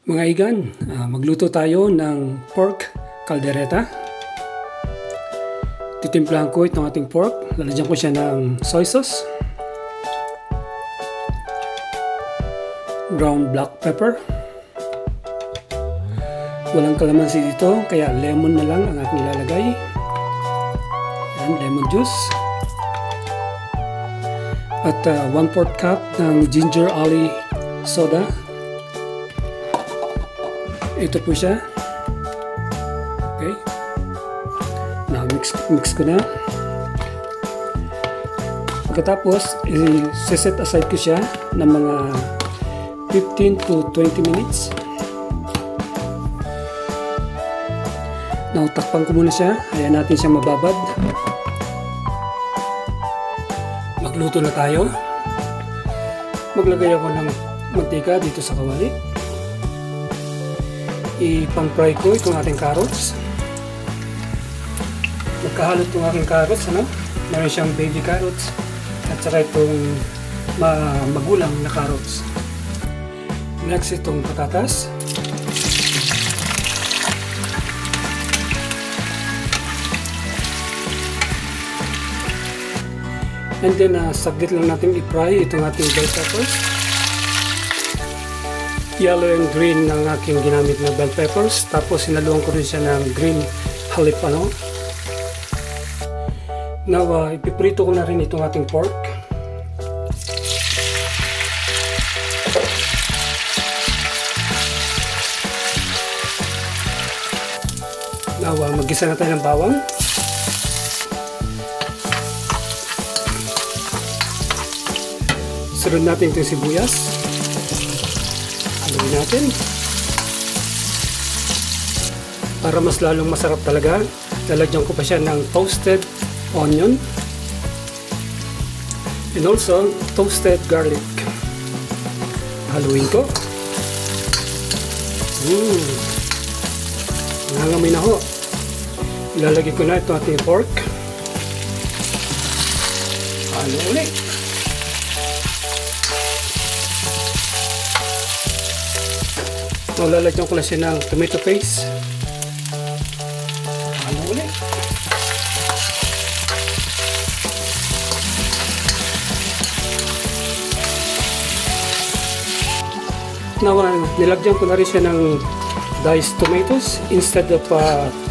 Mga igan, magluto tayo ng pork caldereta. Titimplahan ko itong ating pork. Lalagyan ko siya ng soy sauce, ground black pepper. Walang kalamansi dito, kaya lemon na lang ang aking ilalagay. Yan, lemon juice. At 1/4 cup ng ginger ale soda. Ito po siya. Okay. Now, mix ko na. Pagkatapos, i-set aside ko siya ng mga 15 to 20 minutes. Now, takpan ko muna siya. Hayaan natin siya mababad. Magluto na tayo. Maglagay ako ng mantika dito sa kawali. Ipang-fry ko itong ating carrots. Magkahalo itong aking carrots, ano? Meron siyang baby carrots at saka itong magulang na carrots. Next, itong patatas. And then, saglit lang natin i-fry itong ating bell peppers. Yellow and green ng aking ginamit na bell peppers. Tapos sinaluan ko rin siya ng green jalapeno. Now, ipiprito ko na rin itong ating pork. Now, mag-gisa na tayo ng bawang. Sunod natin itong sibuyas. Haluin natin. Para mas lalong masarap talaga, lalagyan ko pa siya ng toasted onion and also toasted garlic. Haluin ko. Nangangamoy na ho. Ilalagay ko na ito ating pork. Halo ulit. Lalagyan ko na siya ng tomato paste. Ano ulit? Now, nilagyan ko na rin siya ng diced tomatoes instead of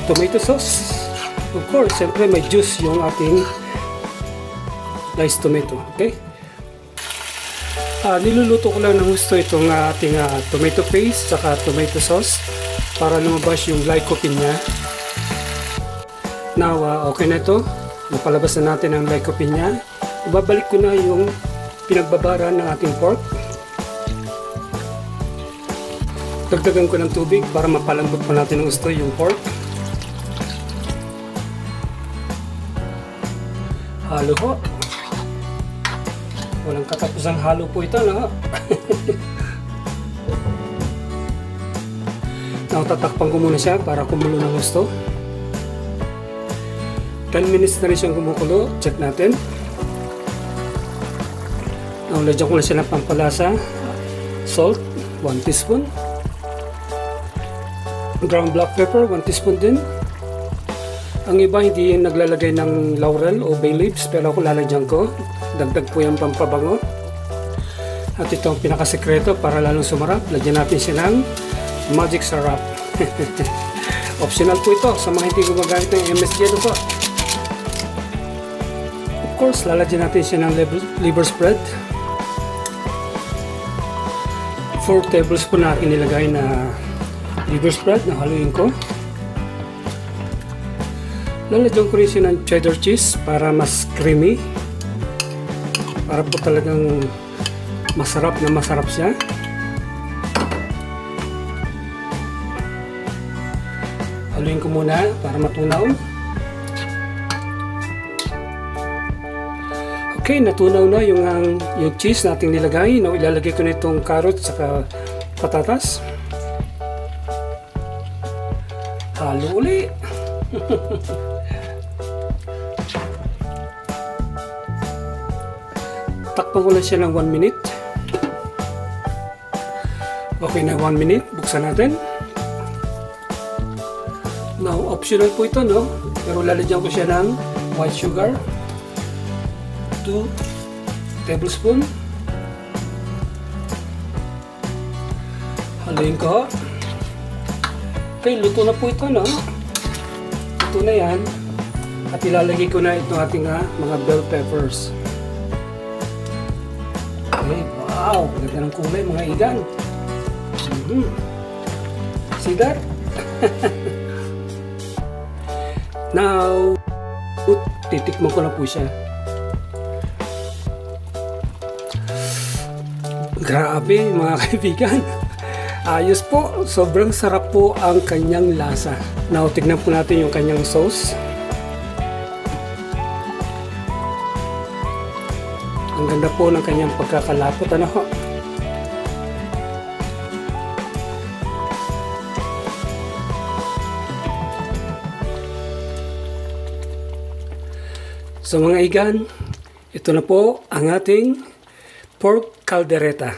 tomato sauce. Of course, siyempre may juice yung ating diced tomato. Okay? Niluluto ko lang ng gusto itong ating tomato paste saka tomato sauce para lumabas yung lycopene niya. Now, okay na ito. Napalabas na natin ang lycopene niya. Ibabalik ko na yung pinagbabaran ng ating pork. Dagdagan ko ng tubig para mapalambot pa natin ng gusto yung pork. Halo ho. Walang katapusang halo po ito, no? Now, tatakpan ko muna siya para kumulo ng gusto. 10 minutes na rin siyang kumukulo. Check natin. Now, lagyan ko na siya ng pampalasa. Salt, 1 teaspoon. Ground black pepper, 1 teaspoon din. Ang iba hindi naglalagay ng laurel o bay leaves, pero ako lalagyan ko. Dagdag po yung pampabango. At ito ang pinakasekreto para lalong sumarap. Lagyan natin siya ng magic syrup. Optional po ito sa mga hindi gumagamit ng MSG. Ano po? Of course, lalagyan natin siya ng liver spread. 4 tablespoon na akin nilagay na liver spread na haluin ko. Lalagyan ko rin siya ng cheddar cheese para mas creamy. Para po talagang masarap na masarap siya. Haluin ko muna para matunaw. Okay, natunaw na yung cheese nating nilagay. Now, ilalagay ko na itong carrots at patatas. Halo ulit. Takpan ko lang siya ng 1 minute. Okay na 1 minute. Buksan natin. Now, optional po ito, no? Pero lalagyan ko siya ng white sugar. 2 tablespoon. Haluin ko. Okay, luto na po ito, no? Luto na yan. At ilalagay ko na itong ating mga bell peppers. Okay, wow! Ganda ng kulay, mga igan. See that? Now, titikman ko na po siya. Grabe mga kaibigan. Ayos po. Sobrang sarap po ang kanyang lasa. Now, tignan po natin yung kanyang sauce. Ang ganda po ng kanyang pagkakalapot. Ano ho? So mga igan, ito na po ang ating pork caldereta.